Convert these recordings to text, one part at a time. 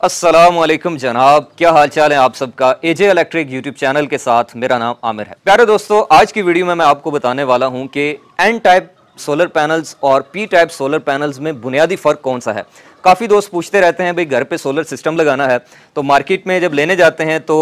अस्सलामुअलैकुम जनाब, क्या हाल चाल है आप सबका। एजे इलेक्ट्रिक यूट्यूब चैनल के साथ मेरा नाम आमिर है। प्यारे दोस्तों, आज की वीडियो में मैं आपको बताने वाला हूं कि एन टाइप सोलर पैनल्स और पी टाइप सोलर पैनल्स में बुनियादी फ़र्क कौन सा है। काफ़ी दोस्त पूछते रहते हैं भाई घर पे सोलर सिस्टम लगाना है तो मार्केट में जब लेने जाते हैं तो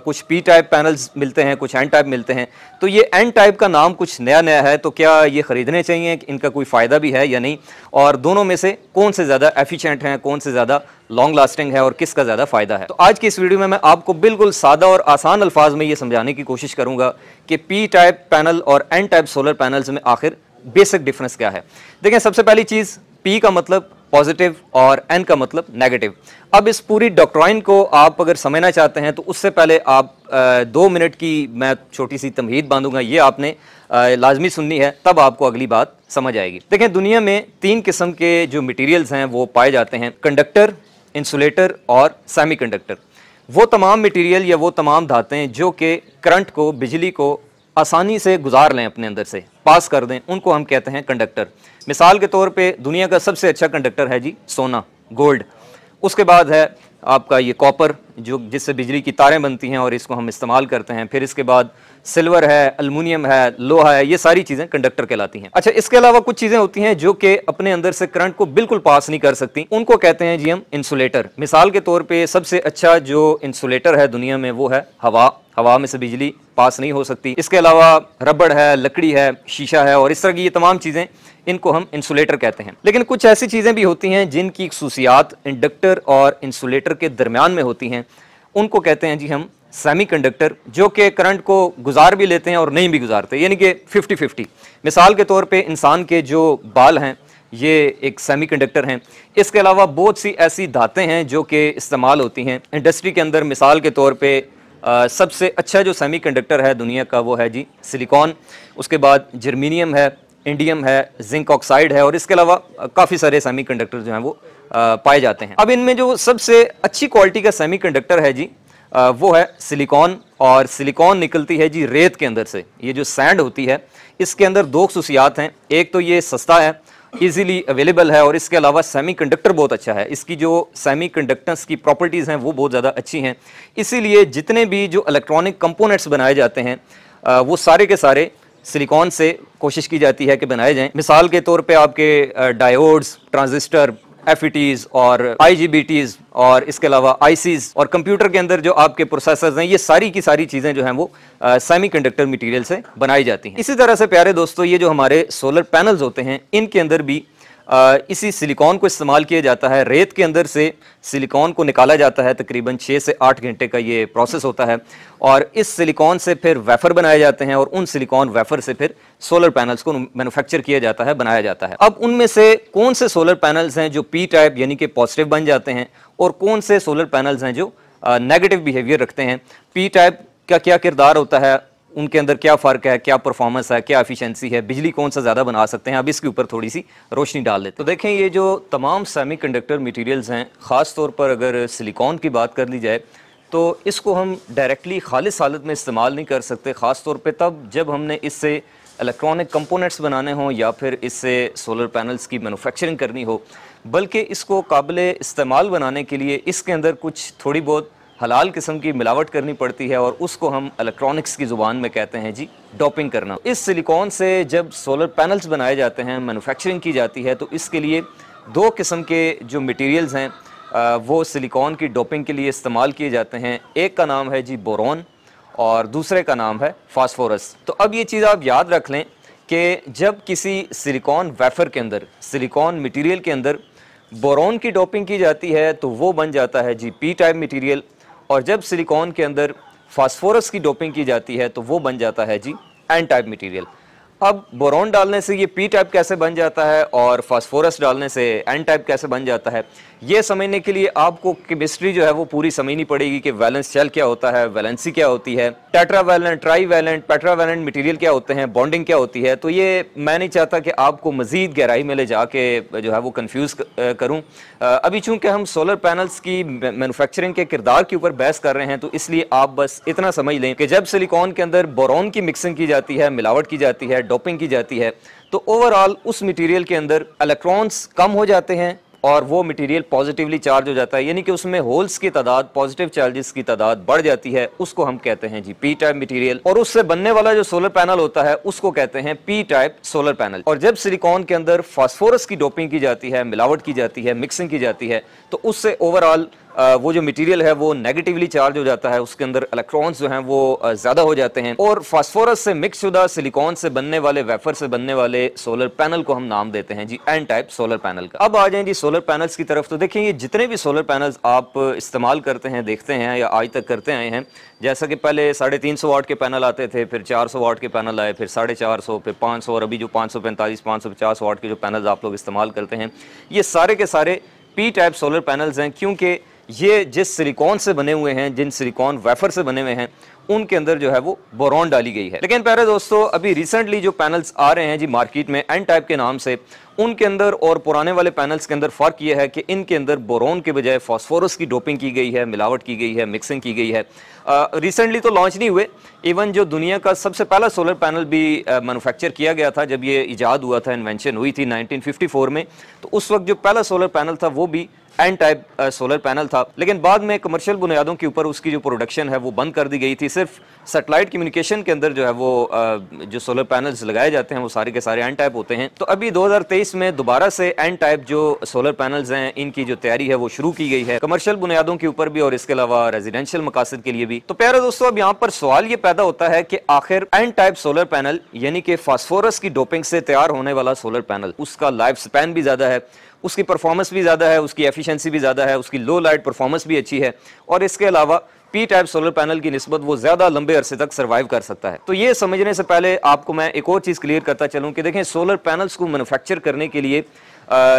कुछ पी टाइप पैनल्स मिलते हैं, कुछ एन टाइप मिलते हैं। तो ये एन टाइप का नाम कुछ नया नया है, तो क्या ये ख़रीदने चाहिए, इनका कोई फ़ायदा भी है या नहीं, और दोनों में से कौन से ज़्यादा एफिशिएंट हैं, कौन से ज़्यादा लॉन्ग लास्टिंग है और किसका ज़्यादा फ़ायदा है। तो आज की इस वीडियो में मैं आपको बिल्कुल सादा और आसान अल्फाज में ये समझाने की कोशिश करूँगा कि पी टाइप पैनल और एन टाइप सोलर पैनल्स में आखिर बेसिक डिफरेंस क्या है। देखें, सबसे पहली चीज़, पी का मतलब पॉजिटिव और एन का मतलब नेगेटिव। अब इस पूरी डॉक्ट्राइन को आप अगर समझना चाहते हैं तो उससे पहले आप 2 मिनट की मैं छोटी सी तमहीद बांधूंगा, ये आपने लाजमी सुननी है, तब आपको अगली बात समझ आएगी। देखें, दुनिया में 3 किस्म के जो मटेरियल्स हैं वो पाए जाते हैं, कंडक्टर, इंसुलेटर और सेमीकंडक्टर। वो तमाम मटेरियल या वो तमाम धातें जो कि करंट को, बिजली को आसानी से गुजार लें, अपने अंदर से पास कर दें, उनको हम कहते हैं कंडक्टर। मिसाल के तौर पे दुनिया का सबसे अच्छा कंडक्टर है जी सोना, गोल्ड। उसके बाद है आपका ये कॉपर, जो जिससे बिजली की तारें बनती हैं और इसको हम इस्तेमाल करते हैं। फिर इसके बाद सिल्वर है, अल्मुनियम है, लोहा है, ये सारी चीज़ें कंडक्टर कहलाती हैं। अच्छा, इसके अलावा कुछ चीज़ें होती हैं जो कि अपने अंदर से करंट को बिल्कुल पास नहीं कर सकती, उनको कहते हैं जी हम इंसुलेटर। मिसाल के तौर पे सबसे अच्छा जो इंसुलेटर है दुनिया में वो है हवा। हवा में से बिजली पास नहीं हो सकती। इसके अलावा रबड़ है, लकड़ी है, शीशा है और इस तरह की ये तमाम चीज़ें, इनको हम इंसुलेटर कहते हैं। लेकिन कुछ ऐसी चीज़ें भी होती हैं जिनकी खुसूसियात इंडक्टर और इंसुलेटर के दरमियान में होती हैं, उनको कहते हैं जी हम सेमीकंडक्टर, जो कि करंट को गुजार भी लेते हैं और नहीं भी गुजारते, यानी कि 50-50। मिसाल के तौर पे इंसान के जो बाल हैं ये एक सेमीकंडक्टर हैं। इसके अलावा बहुत सी ऐसी धातें हैं जो कि इस्तेमाल होती हैं इंडस्ट्री के अंदर। मिसाल के तौर पे सबसे अच्छा जो सेमीकंडक्टर है दुनिया का वो है जी सिलिकॉन। उसके बाद जर्मीनियम है, इंडियम है, जिंक ऑक्साइड है और इसके अलावा काफ़ी सारे सेमीकंडक्टर जो हैं वो पाए जाते हैं। अब इनमें जो सबसे अच्छी क्वालिटी का सेमीकंडक्टर है जी वो है सिलिकॉन, और सिलिकॉन निकलती है जी रेत के अंदर से। ये जो सैंड होती है इसके अंदर 2 खुसूसियात हैं, एक तो ये सस्ता है, इजीली अवेलेबल है, और इसके अलावा सेमीकंडक्टर बहुत अच्छा है। इसकी जो सेमीकंडक्टर्स की प्रॉपर्टीज़ हैं वो बहुत ज़्यादा अच्छी हैं, इसीलिए जितने भी जो इलेक्ट्रॉनिक कंपोनेंट्स बनाए जाते हैं वो सारे के सारे सिलिकॉन से कोशिश की जाती है कि बनाए जाएं। मिसाल के तौर पे आपके डायोड्स, ट्रांजिस्टर, एफईटीज और आईजीबीटीज और इसके आलावा आईसीज और कंप्यूटर के अंदर जो आपके प्रोसेसर्स हैं, ये सारी की सारी चीज़ें जो हैं वो सेमीकंडक्टर मटेरियल से बनाई जाती हैं। इसी तरह से प्यारे दोस्तों, ये जो हमारे सोलर पैनल्स होते हैं इनके अंदर भी इसी सिलिकॉन को इस्तेमाल किया जाता है। रेत के अंदर से सिलिकॉन को निकाला जाता है, तकरीबन 6 से 8 घंटे का ये प्रोसेस होता है, और इस सिलिकॉन से फिर वेफर बनाए जाते हैं और उन सिलिकॉन वेफर से फिर सोलर पैनल्स को मैन्युफैक्चर किया जाता है, बनाया जाता है। अब उनमें से कौन से सोलर पैनल्स हैं जो पी टाइप यानी कि पॉजिटिव बन जाते हैं और कौन से सोलर पैनल्स हैं जो नेगेटिव बिहेवियर रखते हैं। पी टाइप का क्या किरदार होता है, उनके अंदर क्या फ़र्क है, क्या परफॉर्मेंस है, क्या एफिशिएंसी है, बिजली कौन सा ज़्यादा बना सकते हैं, अब इसके ऊपर थोड़ी सी रोशनी डाल देते हैं। तो देखें, ये जो तमाम सेमीकंडक्टर मटेरियल्स हैं, ख़ास तौर पर अगर सिलिकॉन की बात कर ली जाए तो इसको हम डायरेक्टली खालिस हालत में इस्तेमाल नहीं कर सकते, ख़ास तौर पे तब जब हमने इससे इलेक्ट्रॉनिक कंपोनेंट्स बनाने हों या फिर इससे सोलर पैनल्स की मैन्युफैक्चरिंग करनी हो, बल्कि इसको काबिल इस्तेमाल बनाने के लिए इसके अंदर कुछ थोड़ी बहुत हलाल किस्म की मिलावट करनी पड़ती है, और उसको हम इलेक्ट्रॉनिक्स की ज़ुबान में कहते हैं जी डोपिंग करना। इस सिलिकॉन से जब सोलर पैनल्स बनाए जाते हैं, मैन्युफैक्चरिंग की जाती है, तो इसके लिए 2 किस्म के जो मटेरियल्स हैं वो सिलिकॉन की डोपिंग के लिए इस्तेमाल किए जाते हैं। एक का नाम है जी बोरॉन और दूसरे का नाम है फास्फोरस। तो अब ये चीज़ आप याद रख लें कि जब किसी सिलिकॉन वेफर के अंदर, सिलिकॉन मटेरियल के अंदर बोरॉन की डोपिंग की जाती है तो वो बन जाता है जी पी टाइप मटेरियल, और जब सिलिकॉन के अंदर फास्फोरस की डोपिंग की जाती है तो वो बन जाता है जी एन टाइप मटेरियल। अब बोरॉन डालने से ये पी टाइप कैसे बन जाता है और फास्फोरस डालने से एन टाइप कैसे बन जाता है, ये समझने के लिए आपको केमिस्ट्री जो है वो पूरी समझनी पड़ेगी कि वैलेंस शेल क्या होता है, वैलेंसी क्या होती है, टेट्रावैलेंट, ट्राईवैलेंट, पेट्रावैलेंट मटेरियल क्या होते हैं, बॉन्डिंग क्या होती है। तो ये मैं नहीं चाहता कि आपको मजीद गहराई में ले जाके जो है वो कंफ्यूज करूं। अभी चूंकि हम सोलर पैनल्स की मैन्युफैक्चरिंग के किरदार के ऊपर बहस कर रहे हैं, तो इसलिए आप बस इतना समझ लें कि जब सिलिकॉन के अंदर बोरॉन की मिक्सिंग की जाती है, मिलावट की जाती है, डोपिंग की जाती है, तो ओवरऑल उस मटेरियल के अंदर इलेक्ट्रॉन्स कम हो जाते हैं और वो मटेरियल पॉजिटिवली चार्ज हो जाता है, यानी कि उसमें होल्स की तादाद, पॉजिटिव चार्जेस की तादाद बढ़ जाती है, उसको हम कहते हैं जी पी टाइप मटेरियल। और उससे बनने वाला जो सोलर पैनल होता है उसको कहते हैं पी टाइप सोलर पैनल। और जब सिलिकॉन के अंदर फास्फोरस की डोपिंग की जाती है, मिलावट की जाती है, मिक्सिंग की जाती है, तो उससे ओवरऑल वो जो मटेरियल है वो नेगेटिवली चार्ज हो जाता है, उसके अंदर इलेक्ट्रॉन्स जो हैं वो ज्यादा हो जाते हैं, और फास्फोरस से मिक्स शुदा सिलिकॉन से बनने वाले, वेफर से बनने वाले सोलर पैनल को हम नाम देते हैं G N type solar panel का। अब आ जाएं जी सोलर पैनल्स की तरफ। तो देखिए ये जितने भी सोलर पैनल्स आप इस्तेमाल करते हैं, देखते हैं या आज तक करते आए हैं, जैसा कि पहले 350 वाट के पैनल आते थे, फिर 400 वाट के पैनल आए, फिर 450, फिर 500, और अभी जो 545, 550 वाट के जो पैनल्स आप लोग इस्तेमाल करते हैं, ये सारे के सारे पी टाइप सोलर पैनल्स हैं, क्योंकि ये जिस सिलिकॉन से बने हुए हैं, जिन सिलिकॉन वेफर से बने हुए हैं, उनके अंदर जो है वो बोरॉन डाली गई है। लेकिन प्यारे दोस्तों, अभी रिसेंटली जो पैनल्स आ रहे हैं जी मार्केट में एन टाइप के नाम से, उनके अंदर और पुराने वाले पैनल्स के अंदर फ़र्क यह है कि इनके अंदर बोरॉन के बजाय फास्फोरस की डोपिंग की गई है, मिलावट की गई है, मिक्सिंग की गई है। रिसेंटली तो लॉन्च नहीं हुए, इवन जो दुनिया का सबसे पहला सोलर पैनल भी मैन्युफैक्चर किया गया था, जब ये इजाद हुआ था, इन्वेंशन हुई थी 1954 में, तो उस वक्त जो पहला सोलर पैनल था वो भी एन टाइप सोलर पैनल था। लेकिन बाद में कमर्शियल बुनियादों के ऊपर उसकी जो प्रोडक्शन है वो बंद कर दी गई थी। सिर्फ सैटेलाइट कम्युनिकेशन के अंदर जो है वो जो सोलर पैनल्स लगाए जाते हैं वो सारे के सारे एन टाइप होते हैं। तो अभी 2023 में दोबारा से एन टाइप जो सोलर पैनल्स हैं, इनकी जो तैयारी है वो शुरू की गई है, कमर्शियल बुनियादों के ऊपर भी और इसके अलावा रेजिडेंशियल मकासद के लिए भी। तो प्यारे दोस्तों, अब यहाँ पर सवाल ये पैदा होता है कि आखिर एन टाइप सोलर पैनल, यानी कि फास्फोरस की डोपिंग से तैयार होने वाला सोलर पैनल, उसका लाइफ स्पैन भी ज्यादा है, उसकी परफॉर्मेंस भी ज़्यादा है, उसकी एफिशिएंसी भी ज़्यादा है, उसकी लो लाइट परफॉर्मेंस भी अच्छी है, और इसके अलावा पी टाइप सोलर पैनल की निस्बत वो ज़्यादा लंबे अरसे तक सर्वाइव कर सकता है। तो ये समझने से पहले आपको मैं एक और चीज़ क्लियर करता चलूँ कि देखें, सोलर पैनल्स को मैन्युफैक्चर करने के लिए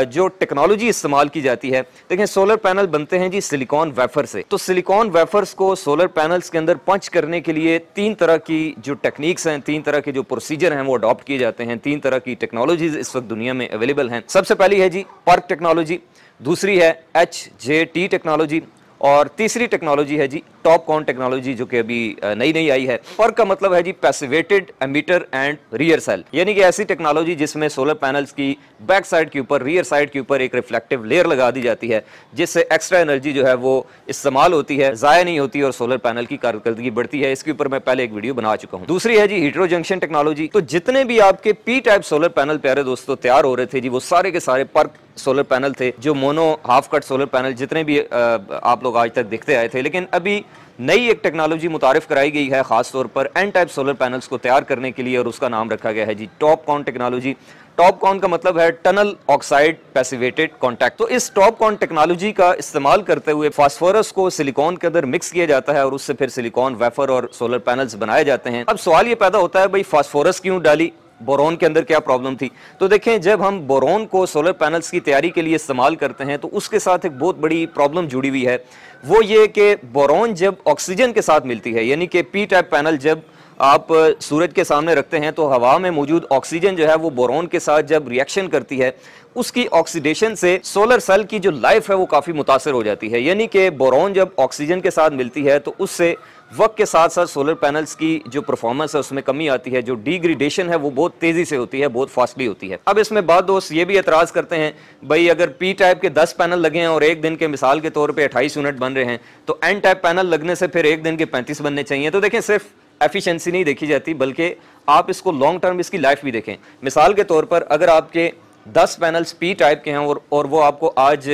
जो टेक्नोलॉजी इस्तेमाल की जाती है, देखें सोलर पैनल बनते हैं जी सिलिकॉन वेफर से। तो सिलिकॉन वेफर्स को सोलर पैनल्स के अंदर पंच करने के लिए 3 तरह की जो टेक्निक्स हैं, 3 तरह के जो प्रोसीजर हैं वो अडॉप्ट किए जाते हैं। 3 तरह की टेक्नोलॉजीज इस वक्त दुनिया में अवेलेबल हैं। सबसे पहली है जी पर्क टेक्नोलॉजी, दूसरी है HJT टेक्नोलॉजी, और तीसरी टेक्नोलॉजी है जी टॉपकॉन टेक्नोलॉजी, जो कि अभी नई आई है। पर्क का मतलब है जी passivated emitter and rear cell, यानी कि ऐसी टेक्नोलॉजी जिसमें सोलर पैनल्स की बैक साइड के ऊपर, रियर साइड के ऊपर एक रिफ्लेक्टिव लेयर लगा दी जाती है, जिससे एक्स्ट्रा एनर्जी जो है वो इस्तेमाल होती है, जाया नहीं होती, और सोलर पैनल की कारकर्दगी बढ़ती है। इसके ऊपर मैं पहले एक वीडियो बना चुका हूँ। दूसरी है जी हीट्रो जंक्शन टेक्नोलॉजी। तो जितने भी आपके पी टाइप सोलर पैनल प्यारे दोस्तों तैयार हो रहे थे जी, वो सारे के सारे पर्क सोलर पैनल थे, जो mono half cut solar panel जितने भी आप लोग आज तक देखते आए थे। लेकिन अभी नई एक टेक्नोलॉजी मुतारिफ कराई गई है खास तौर पर एन टाइप सोलर पैनल्स को तैयार करने के लिए, और उसका नाम रखा गया है जी टॉपकॉन टेक्नोलॉजी। टॉपकॉन का मतलब है टनल ऑक्साइड पैसिवेटेड कॉन्टैक्ट। तो इस टॉपकॉन टेक्नोलॉजी का इस्तेमाल करते हुए फास्फोरस को सिलिकॉन के अंदर मिक्स किया जाता है, और उससे फिर सिलिकॉन वेफर और सोलर पैनल्स बनाए जाते हैं। अब सवाल ये पैदा होता है, भाई फास्फोरस क्यों डाली, बोरॉन के अंदर क्या प्रॉब्लम थी? तो देखें, जब हम बोरॉन को सोलर पैनल्स की तैयारी के लिए इस्तेमाल करते हैं तो उसके साथ एक बहुत बड़ी प्रॉब्लम जुड़ी हुई है। वो ये कि बोरॉन जब ऑक्सीजन के साथ मिलती है, यानी कि पी टाइप पैनल जब आप सूरज के सामने रखते हैं, तो हवा में मौजूद ऑक्सीजन जो है वो बोरॉन के साथ जब रिएक्शन करती है, उसकी ऑक्सीडेशन से सोलर सेल की जो लाइफ है वो काफ़ी मुतासर हो जाती है। यानी कि बोरॉन जब ऑक्सीजन के साथ मिलती है तो उससे वक्त के साथ साथ सोलर पैनल्स की जो परफॉर्मेंस है उसमें कमी आती है, जो डिग्रेडेशन है वो बहुत तेजी से होती है, बहुत फास्टली होती है। अब इसमें बाद दोस्त ये भी एतराज करते हैं, भाई अगर पी टाइप के 10 पैनल लगे हैं और एक दिन के मिसाल के तौर पे 28 यूनिट बन रहे हैं, तो एन टाइप पैनल लगने से फिर एक दिन के 35 बनने चाहिए। तो देखें, सिर्फ एफिशिएंसी नहीं देखी जाती, बल्कि आप इसको लॉन्ग टर्म इसकी लाइफ भी देखें। मिसाल के तौर पर अगर आपके 10 पैनल्स पी टाइप के हैं और वो आपको आज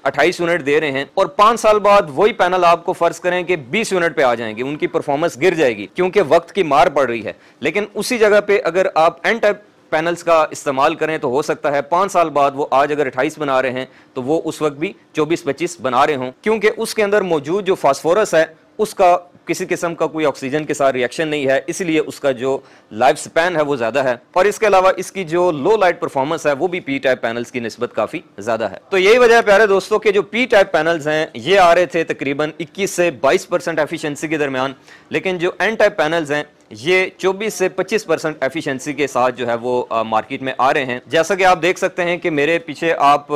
28 यूनिट दे रहे हैं, और 5 साल बाद वही पैनल आपको फर्ज करें कि 20 यूनिट पे आ जाएंगे, उनकी परफॉर्मेंस गिर जाएगी क्योंकि वक्त की मार पड़ रही है। लेकिन उसी जगह पे अगर आप एन टाइप पैनल्स का इस्तेमाल करें तो हो सकता है 5 साल बाद वो आज अगर 28 बना रहे हैं तो वो उस वक्त भी 24-25 बना रहे हों, क्योंकि उसके अंदर मौजूद जो फास्फोरस है उसका किसी किस्म का कोई ऑक्सीजन के साथ रिएक्शन नहीं है, इसलिए उसका जो लाइफ स्पैन है वो ज्यादा है। और इसके अलावा इसकी जो लो लाइट परफॉर्मेंस है वो भी पी टाइप पैनल्स की निस्बत काफी ज्यादा है। तो यही वजह है प्यारे दोस्तों के जो पी टाइप पैनल्स हैं ये आ रहे थे तकरीबन 21 से 22% एफिशिएंसी के दरमियान, लेकिन जो एन टाइप पैनल्स हैं ये 24 से 25% एफिशिएंसी के साथ जो है वो मार्केट में आ रहे हैं। जैसा कि आप देख सकते हैं कि मेरे पीछे आप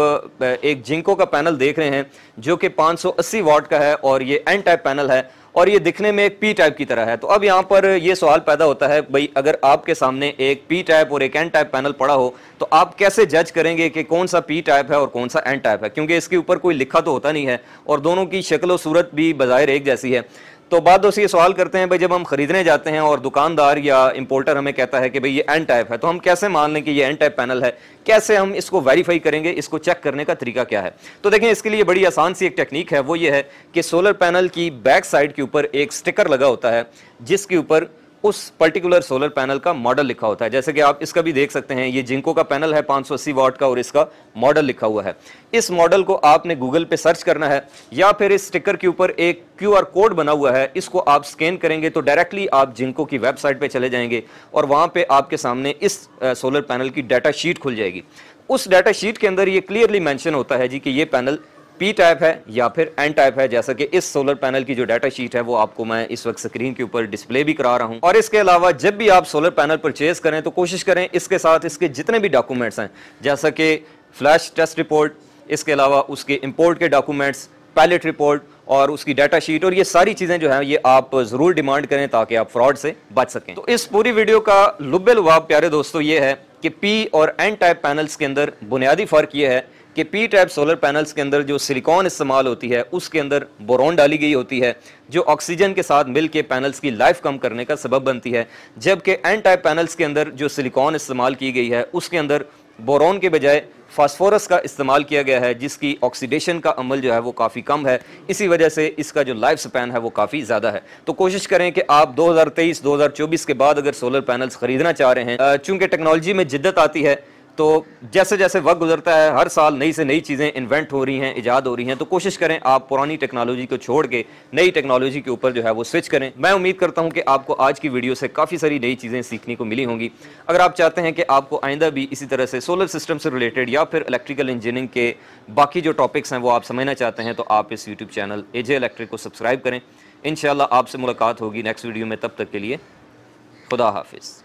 एक जिंको का पैनल देख रहे हैं जो कि 580 वाट का है, और ये एन टाइप पैनल है, और ये दिखने में एक पी टाइप की तरह है। तो अब यहाँ पर ये सवाल पैदा होता है, भाई अगर आपके सामने एक पी टाइप और एक एन टाइप पैनल पड़ा हो तो आप कैसे जज करेंगे कि कौन सा पी टाइप है और कौन सा एन टाइप है, क्योंकि इसके ऊपर कोई लिखा तो होता नहीं है और दोनों की शक्ल और सूरत भी बज़ाहिर एक जैसी है। तो बाद दोस्तों ये सवाल करते हैं भाई, जब हम खरीदने जाते हैं और दुकानदार या इंपोर्टर हमें कहता है कि भाई ये एन टाइप है, तो हम कैसे मान लें कि ये एन टाइप पैनल है, कैसे हम इसको वेरीफाई करेंगे, इसको चेक करने का तरीका क्या है। तो देखें, इसके लिए बड़ी आसान सी एक टेक्निक है, वो ये है कि सोलर पैनल की बैक साइड के ऊपर एक स्टिकर लगा होता है जिसके ऊपर उस पर्टिकुलर सोलर पैनल का मॉडल लिखा होता है। जैसे कि आप इसका भी देख सकते हैं, ये जिंको का पैनल है 580 वाट का और इसका मॉडल लिखा हुआ है। इस मॉडल को आपने गूगल पे सर्च करना है या फिर इस स्टिकर के ऊपर एक QR कोड बना हुआ है, इसको आप स्कैन करेंगे तो डायरेक्टली आप जिंको की वेबसाइट पे चले जाएंगे और वहां पे आपके सामने इस सोलर पैनल की डाटा शीट खुल जाएगी। उस डाटा शीट के अंदर ये क्लियरली मेंशन होता है जी कि ये पैनल पी टाइप है या फिर एन टाइप है, जैसा कि इस सोलर पैनल की जो डाटा शीट है वो आपको मैं इस वक्त स्क्रीन के ऊपर डिस्प्ले भी करा रहा हूं। और इसके अलावा जब भी आप सोलर पैनल परचेज करें तो कोशिश करें इसके साथ इसके जितने भी डॉक्यूमेंट्स हैं, जैसा कि फ्लैश टेस्ट रिपोर्ट, इसके अलावा उसके इंपोर्ट के डॉक्यूमेंट्स, पैलेट रिपोर्ट और उसकी डाटा शीट, और ये सारी चीजें जो है ये आप जरूर डिमांड करें ताकि आप फ्रॉड से बच सकें। तो इस पूरी वीडियो का लुब्बे लुबाब प्यारे दोस्तों ये है कि पी और एन टाइप पैनल्स के अंदर बुनियादी फर्क ये है कि पी टाइप सोलर पैनल्स के अंदर जो सिलिकॉन इस्तेमाल होती है उसके अंदर बोरॉन डाली गई होती है जो ऑक्सीजन के साथ मिलकर पैनल्स की लाइफ कम करने का सबब बनती है, जबकि एन टाइप पैनल्स के अंदर जो सिलिकॉन इस्तेमाल की गई है उसके अंदर बोरॉन के बजाय फास्फोरस का इस्तेमाल किया गया है जिसकी ऑक्सीडेशन का अमल जो है वो काफ़ी कम है। इसी वजह से इसका जो लाइफ स्पैन है वो काफ़ी ज़्यादा है। तो कोशिश करें कि आप 2023-2024 के बाद अगर सोलर पैनल्स खरीदना चाह रहे हैं, चूंकि टेक्नोलॉजी में जिद्दत आती है तो जैसे जैसे वक्त गुजरता है हर साल नई से नई चीज़ें इन्वेंट हो रही हैं, इजाद हो रही हैं, तो कोशिश करें आप पुरानी टेक्नोलॉजी को छोड़ के नई टेक्नोलॉजी के ऊपर जो है वो स्विच करें। मैं उम्मीद करता हूं कि आपको आज की वीडियो से काफ़ी सारी नई चीज़ें सीखने को मिली होंगी। अगर आप चाहते हैं कि आपको आइंदा भी इसी तरह से सोलर सिस्टम से रिलेटेड या फिर इलेक्ट्रिकल इंजीनियरिंग के बाकी जो टॉपिक्स हैं वो आप समझना चाहते हैं तो आप इस यूट्यूब चैनल AJ इलेक्ट्रिक को सब्सक्राइब करें। इंशाल्लाह आपसे मुलाकात होगी नेक्स्ट वीडियो में, तब तक के लिए खुदा हाफिज़।